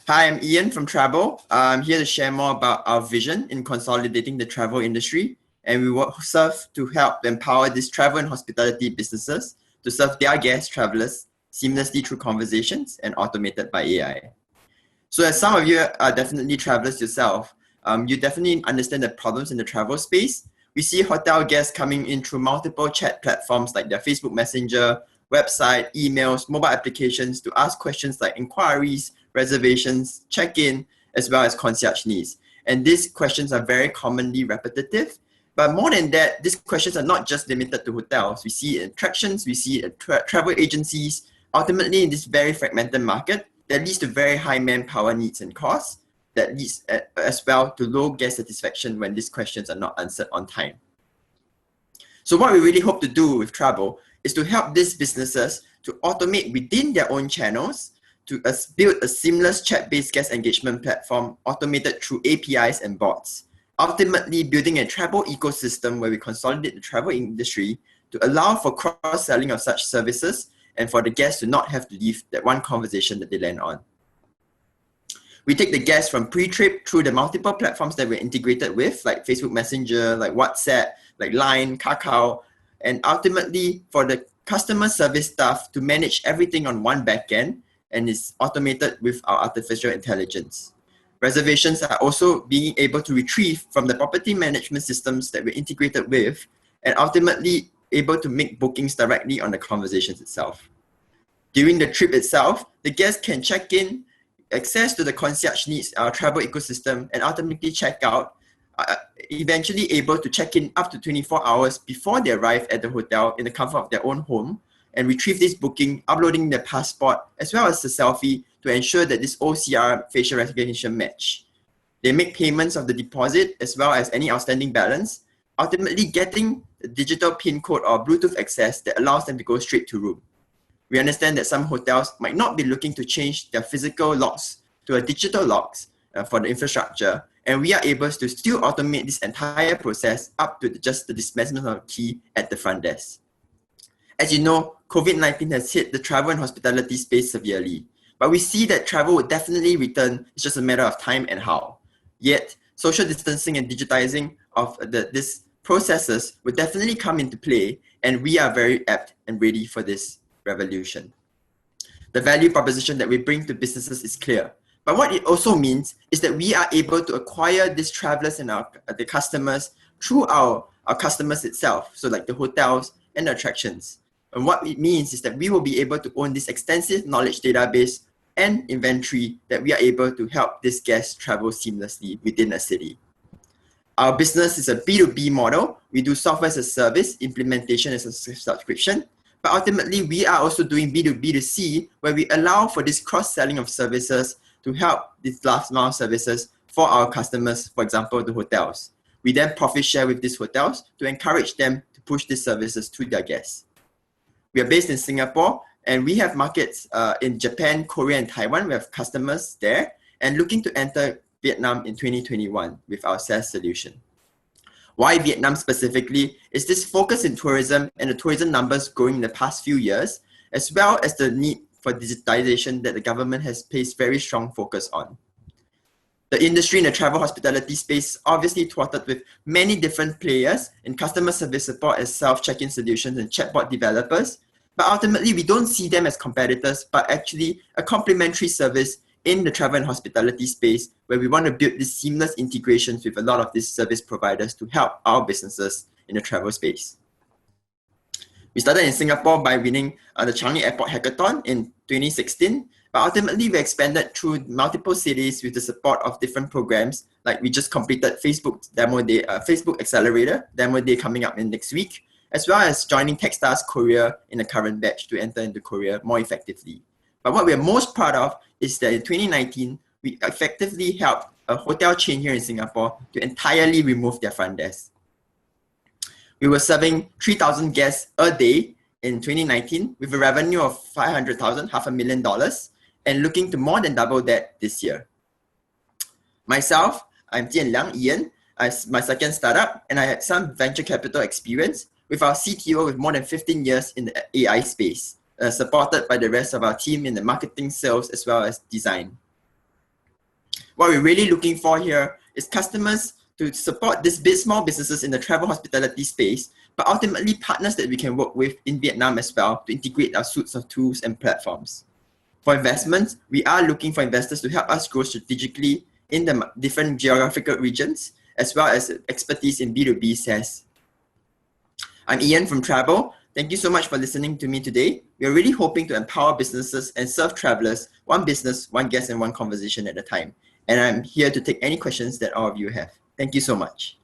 Hi, I'm Ian from Travel. I'm here to share more about our vision in consolidating the travel industry, and we will serve to help empower these travel and hospitality businesses to serve their guests, travelers, seamlessly through conversations and automated by AI. So as some of you are definitely travelers yourself, you definitely understand the problems in the travel space. We see hotel guests coming in through multiple chat platforms like their Facebook Messenger, website, emails, mobile applications to ask questions like inquiries, reservations, check-in, as well as concierge needs. And these questions are very commonly repetitive. But more than that, these questions are not just limited to hotels. We see it in attractions, we see it in travel agencies. Ultimately, in this very fragmented market, that leads to very high manpower needs and costs, that leads as well to low guest satisfaction when these questions are not answered on time. So what we really hope to do with Travel is to help these businesses to automate within their own channels, to build a seamless chat-based guest engagement platform automated through APIs and bots, ultimately building a travel ecosystem where we consolidate the travel industry to allow for cross-selling of such services and for the guests to not have to leave that one conversation that they land on. We take the guests from pre-trip through the multiple platforms that we're integrated with, like Facebook Messenger, like WhatsApp, like Line, Kakao, and ultimately for the customer service staff to manage everything on one backend and is automated with our artificial intelligence. Reservations are also being able to retrieve from the property management systems that we're integrated with and ultimately able to make bookings directly on the conversations itself. During the trip itself, the guest can check in, access to the concierge needs, our travel ecosystem, and ultimately check out, eventually able to check in up to 24 hours before they arrive at the hotel in the comfort of their own home and retrieve this booking, uploading their passport as well as the selfie to ensure that this OCR facial recognition match. They make payments of the deposit as well as any outstanding balance, ultimately getting the digital PIN code or Bluetooth access that allows them to go straight to room. We understand that some hotels might not be looking to change their physical locks to a digital locks for the infrastructure, and we are able to still automate this entire process up to just the displacement of key at the front desk. As you know, COVID-19 has hit the travel and hospitality space severely, but we see that travel will definitely return. It's just a matter of time and how. Yet, social distancing and digitizing of these processes will definitely come into play, and we are very apt and ready for this revolution. The value proposition that we bring to businesses is clear, but what it also means is that we are able to acquire these travelers and the customers through our customers itself, so like the hotels and the attractions. And what it means is that we will be able to own this extensive knowledge database and inventory that we are able to help these guests travel seamlessly within a city. Our business is a B2B model. We do software as a service, implementation as a subscription, but ultimately we are also doing B2B2C where we allow for this cross-selling of services to help these last mile services for our customers, for example, the hotels. We then profit share with these hotels to encourage them to push these services to their guests. We are based in Singapore and we have markets in Japan, Korea, and Taiwan. We have customers there and looking to enter Vietnam in 2021 with our SaaS solution. Why Vietnam specifically is this focus in tourism and the tourism numbers growing in the past few years, as well as the need for digitization that the government has placed very strong focus on. The industry in the travel hospitality space obviously thwarted with many different players in customer service support as self-check-in solutions and chatbot developers, but ultimately we don't see them as competitors, but actually a complementary service in the travel and hospitality space where we want to build these seamless integrations with a lot of these service providers to help our businesses in the travel space. We started in Singapore by winning the Changi Airport Hackathon in 2016, but ultimately we expanded through multiple cities with the support of different programs. Like we just completed Facebook Demo Day, Facebook Accelerator Demo Day coming up in next week, as well as joining Techstars Korea in the current batch to enter into Korea more effectively. But what we are most proud of is that in 2019, we effectively helped a hotel chain here in Singapore to entirely remove their front desk. We were serving 3,000 guests a day in 2019 with a revenue of $500,000, $500,000, and looking to more than double that this year. Myself, I'm Jian Liang Ian, my second startup, and I had some venture capital experience with our CTO with more than 15 years in the AI space, supported by the rest of our team in the marketing, sales, as well as design. What we're really looking for here is customers to support these small businesses in the travel hospitality space, but ultimately partners that we can work with in Vietnam as well to integrate our suites of tools and platforms. For investments, we are looking for investors to help us grow strategically in the different geographical regions, as well as expertise in B2B SaaS. I'm Ian from Travel. Thank you so much for listening to me today. We are really hoping to empower businesses and serve travelers, one business, one guest, and one conversation at a time. And I'm here to take any questions that all of you have. Thank you so much.